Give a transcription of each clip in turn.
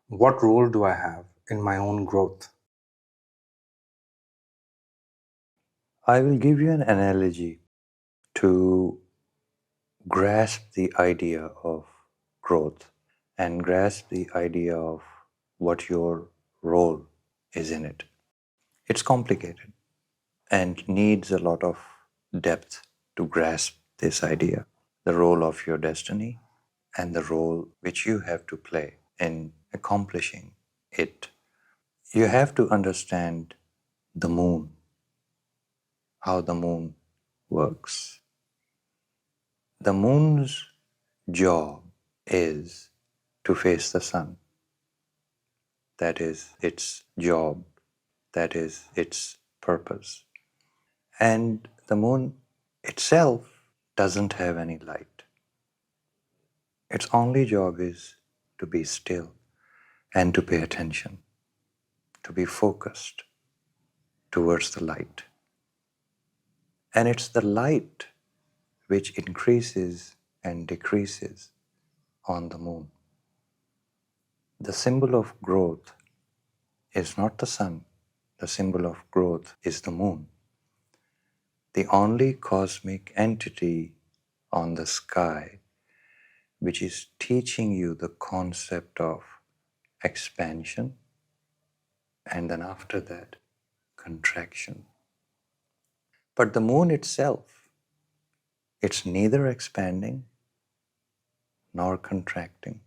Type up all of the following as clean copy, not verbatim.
What role do I have in my own growth? I will give you an analogy to grasp the idea of growth and grasp the idea of what your role is in it. It's complicated and needs a lot of depth to grasp this idea, the role of your destiny and the role which you have to play in accomplishing it. You have to understand the moon, how the moon works. The moon's job is to face the sun. That is its job. That is its purpose. And the moon itself doesn't have any light. Its only job is to be still and to pay attention, to be focused towards the light. And it's the light which increases and decreases on the moon. The symbol of growth is not the sun. The symbol of growth is the moon, the only cosmic entity on the sky which is teaching you the concept of expansion and then after that, contraction. But the moon itself, it's neither expanding nor contracting.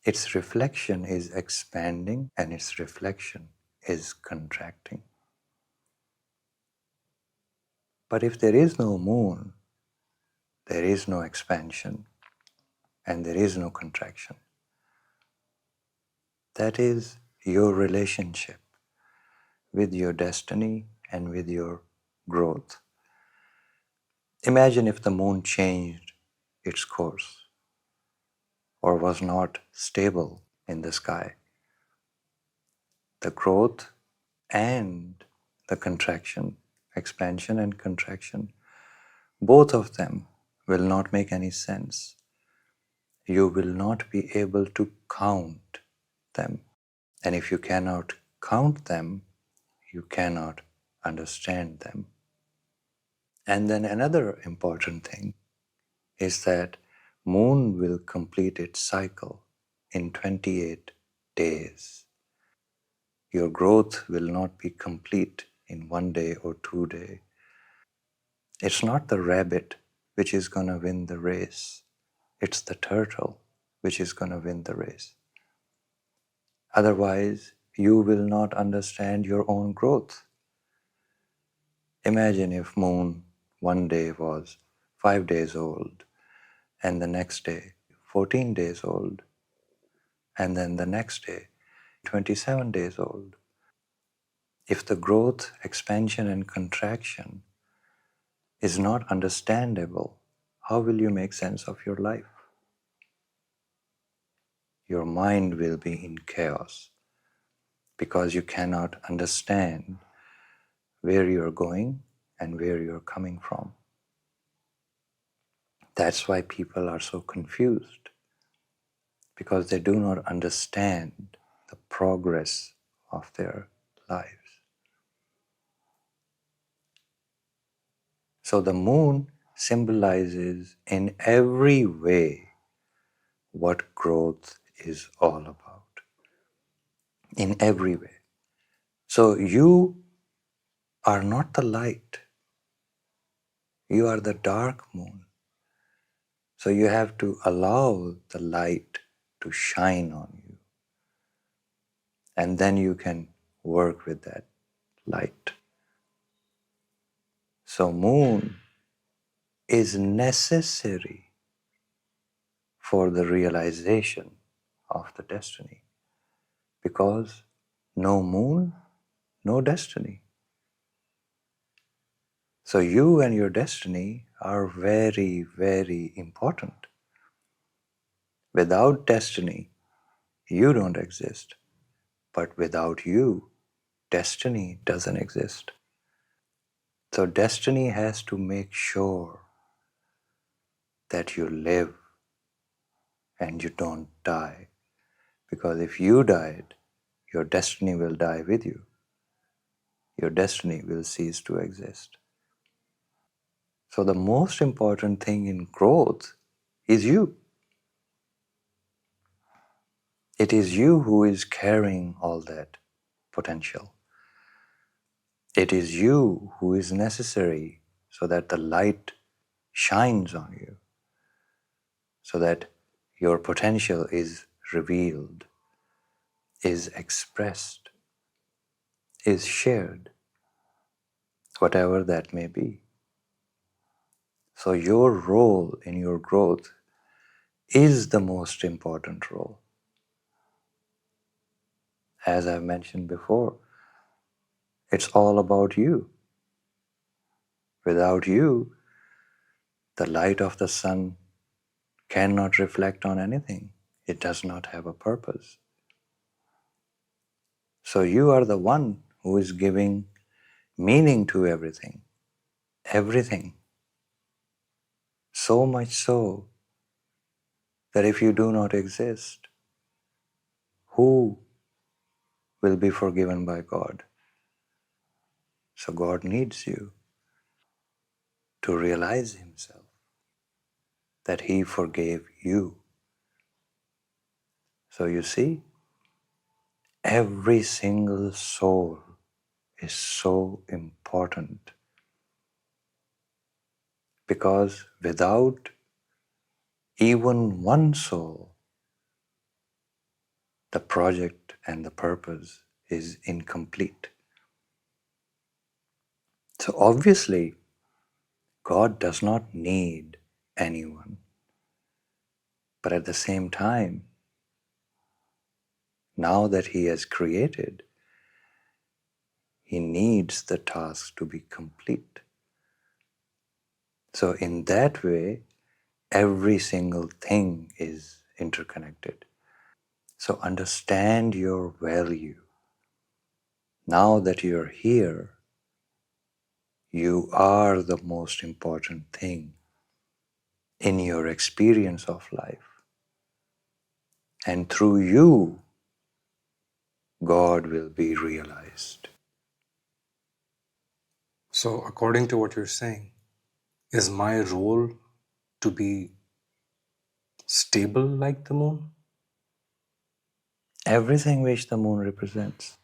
Its reflection is expanding and its reflection is contracting. But if there is no moon, there is no expansion and there is no contraction. That is your relationship with your destiny and with your growth. Imagine if the moon changed its course or was not stable in the sky. The growth and the contraction, expansion and contraction, both of them will not make any sense. You will not be able to count them. And if you cannot count them, you cannot understand them. And then another important thing is that moon will complete its cycle in 28 days. Your growth will not be complete in 1 day or 2 days. It's not the rabbit which is going to win the race. It's the turtle which is going to win the race. Otherwise, you will not understand your own growth. Imagine if moon one day was 5 days old and the next day 14 days old and then the next day 27 days old. If the growth, expansion and contraction is not understandable, how will you make sense of your life? Your mind will be in chaos because you cannot understand where you're going and where you're coming from. That's why people are so confused, because they do not understand the progress of their lives. So the moon symbolizes in every way what growth is all about. In every way. So you are not the light. You are the dark moon. So you have to allow the light to shine on you. And then you can work with that light. So moon is necessary for the realization of the destiny. Because no moon, no destiny. So you and your destiny are very, very important. Without destiny, you don't exist. But without you, destiny doesn't exist. So destiny has to make sure that you live and you don't die. Because if you died, your destiny will die with you. Your destiny will cease to exist. So the most important thing in growth is you. It is you who is carrying all that potential. It is you who is necessary so that the light shines on you, so that your potential is revealed, is expressed, is shared, whatever that may be. So your role in your growth is the most important role. As I've mentioned before, it's all about you. Without you, the light of the sun cannot reflect on anything. It does not have a purpose. So you are the one who is giving meaning to everything. Everything. So much so that if you do not exist, who will be forgiven by God? So God needs you to realize Himself that He forgave you. So you see, every single soul is so important, because without even one soul, the project and the purpose is incomplete. So obviously, God does not need anyone. But at the same time, now that He has created, He needs the task to be complete. So in that way, every single thing is interconnected. So understand your value. Now that you're here, you are the most important thing in your experience of life. And through you, God will be realized. So, according to what you're saying, is my role to be stable like the moon? Everything which the moon represents,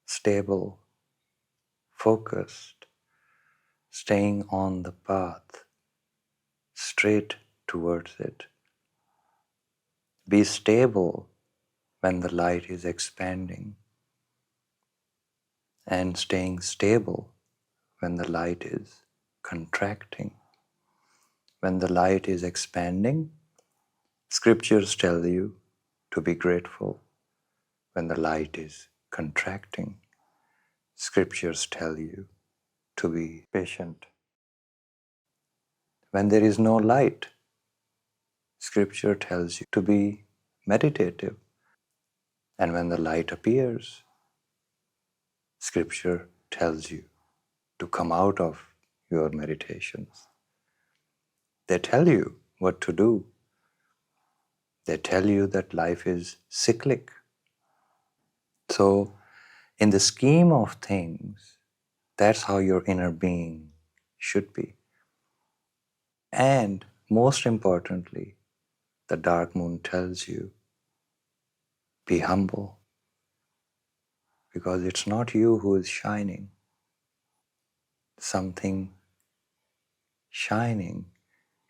stable, focused, staying on the path, straight towards it. Be stable when the light is expanding, and staying stable when the light is contracting. When the light is expanding, scriptures tell you to be grateful. When the light is contracting, scriptures tell you to be patient. When there is no light, scripture tells you to be meditative. And when the light appears, scripture tells you to come out of your meditations. They tell you what to do. They tell you that life is cyclic. So, in the scheme of things, that's how your inner being should be. And most importantly, the dark moon tells you, be humble, because it's not you who is shining. Something shining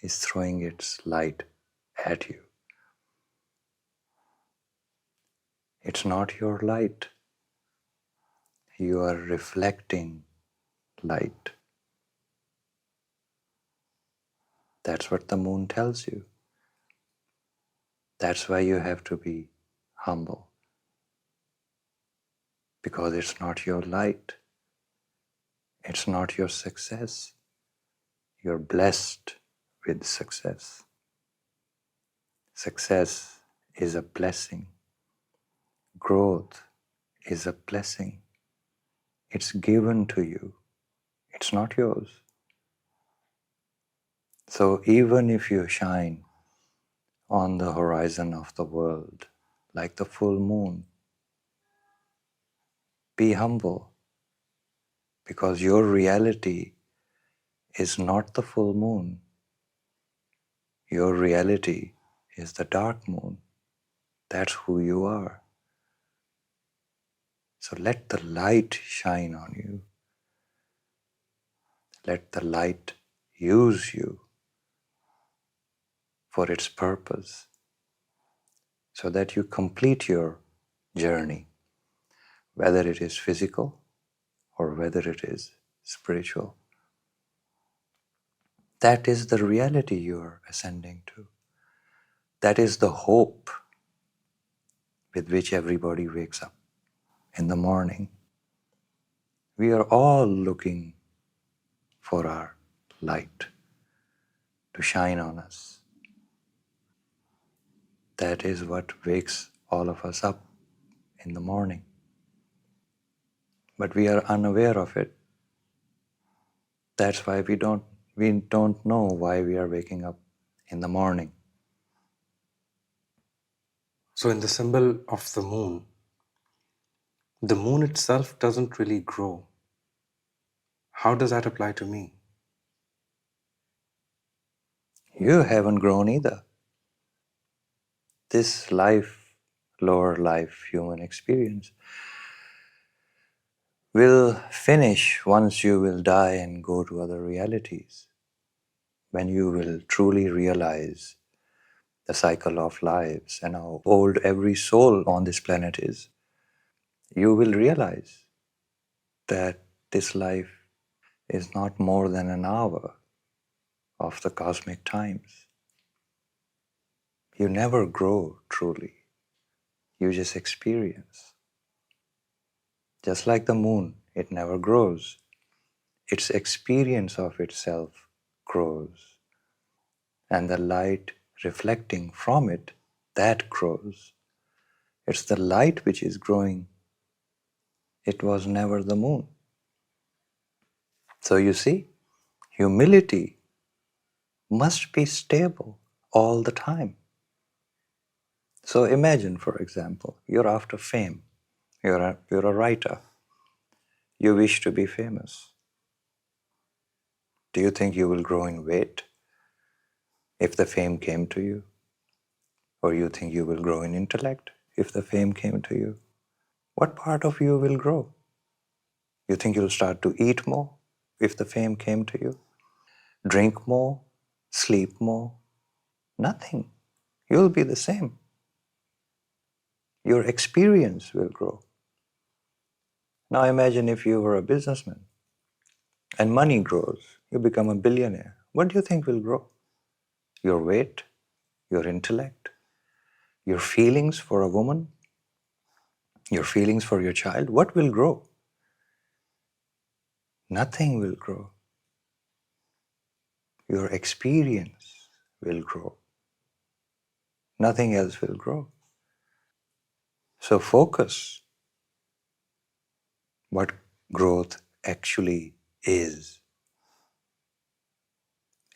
is throwing its light at you. It's not your light. You are reflecting light. That's what the moon tells you. That's why you have to be humble, because it's not your light. It's not your success. You're blessed with success. Success is a blessing. Growth is a blessing. It's given to you. It's not yours. So even if you shine on the horizon of the world like the full moon. Be humble, because your reality is not the full moon. Your reality is the dark moon. That's who you are. So let the light shine on you. Let the light use you for its purpose so that you complete your journey, whether it is physical or whether it is spiritual. That is the reality you are ascending to. That is the hope with which everybody wakes up in the morning. We are all looking for our light to shine on us. That is what wakes all of us up in the morning. But we are unaware of it. That's why we don't know why we are waking up in the morning. So, in the symbol of the moon itself doesn't really grow. How does that apply to me? You haven't grown either. This life, lower life human experience, will finish once you will die and go to other realities. When you will truly realize the cycle of lives and how old every soul on this planet is, you will realize that this life is not more than an hour of the cosmic times. You never grow truly. You just experience. Just like the moon, it never grows. Its experience of itself grows. And the light reflecting from it, that grows. It's the light which is growing. It was never the moon. So you see, humility must be stable all the time. So imagine, for example, you're after fame. You're a writer. You wish to be famous. Do you think you will grow in weight if the fame came to you? Or you think you will grow in intellect if the fame came to you? What part of you will grow? You think you'll start to eat more if the fame came to you? Drink more? Sleep more? Nothing. You'll be the same. Your experience will grow. Now imagine if you were a businessman and money grows, you become a billionaire. What do you think will grow? Your weight, your intellect, your feelings for a woman, your feelings for your child. What will grow? Nothing will grow. Your experience will grow. Nothing else will grow. So focus what growth actually is.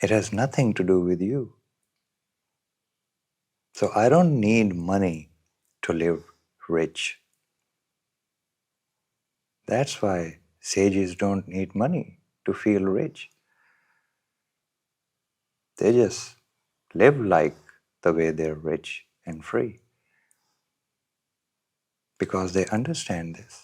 It has nothing to do with you. So I don't need money to live rich. That's why sages don't need money to feel rich. They just live like the way they're rich and free because they understand this.